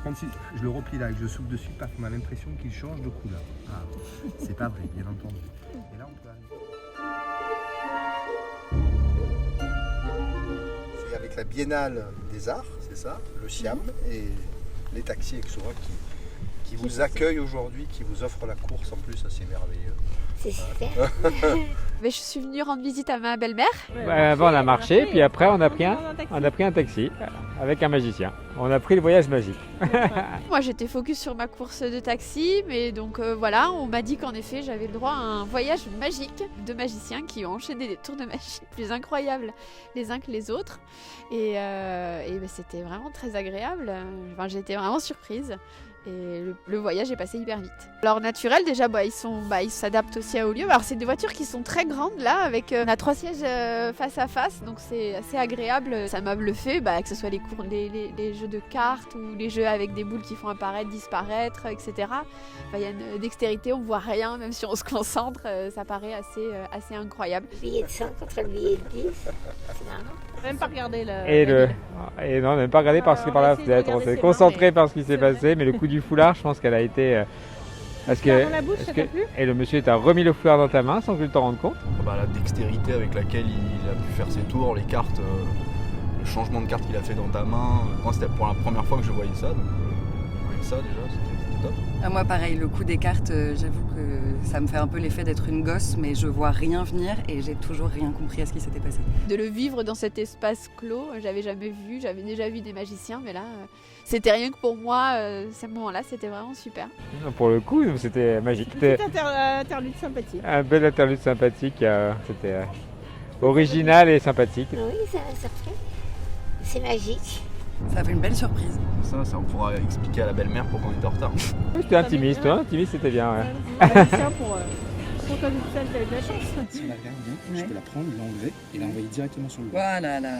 contre, si je le replie là et que je souffle dessus, paf, on a l'impression qu'il change de couleur. Ah, c'est pas vrai, bien entendu. Et là, on peut arriver. C'est avec la Biennale des Arts, c'est ça, le SIAM, et les taxis Exora qui vous accueillent aujourd'hui, qui vous offrent la course en plus, c'est merveilleux. C'est super. Mais je suis venue rendre visite à ma belle-mère. Avant on a marché, puis après on a pris un taxi avec un magicien. On a pris le voyage magique. Moi j'étais focus sur ma course de taxi, mais donc voilà, on m'a dit qu'en effet j'avais le droit à un voyage magique de magiciens qui ont enchaîné des tours de magie plus incroyables les uns que les autres. Et c'était vraiment très agréable. Enfin, j'ai été vraiment surprise. Et le voyage est passé hyper vite. Alors naturel déjà, ils s'adaptent aussi au lieu. Alors c'est des voitures qui sont très grandes là, avec on a 3 sièges face à face, donc c'est assez agréable. Ça m'a bluffé, que ce soit les jeux de cartes ou les jeux avec des boules qui font apparaître, disparaître, etc. Il y a une dextérité, on voit rien, même si on se concentre, ça paraît assez incroyable. Le billet de 100 contre le billet de 10, c'est marrant. Même pas regarder Et non, même pas regardé parce que par là, on s'est concentré par ce qui s'est passé, mais le coup du foulard, je pense qu'elle a été. Et le monsieur t'a remis le foulard dans ta main sans que tu t'en rendes compte. La dextérité avec laquelle il a pu faire ses tours, les cartes, le changement de carte qu'il a fait dans ta main. Moi, c'était pour la première fois que je voyais ça, donc avec ça déjà, c'était top. Moi pareil, le coup des cartes, j'avoue que ça me fait un peu l'effet d'être une gosse, mais je vois rien venir et j'ai toujours rien compris à ce qui s'était passé. De le vivre dans cet espace clos, j'avais jamais vu, j'avais déjà vu des magiciens, mais là, c'était rien que pour moi, ce moment-là, c'était vraiment super. Pour le coup, c'était magique. C'était interlude sympathique. Un bel interlude sympathique, c'était original et sympathique. Oui, ça fait. C'est magique. Ça fait une belle surprise. Ça, on pourra expliquer à la belle-mère pourquoi on était en retard. J'étais intimiste, toi, intimiste, c'était bien. Ouais. Magicien pour toi toute seule, t'as eu de la chance. Si on la regarde bien, je peux la prendre, l'enlever et l'envoyer directement sur le bois. Voilà là.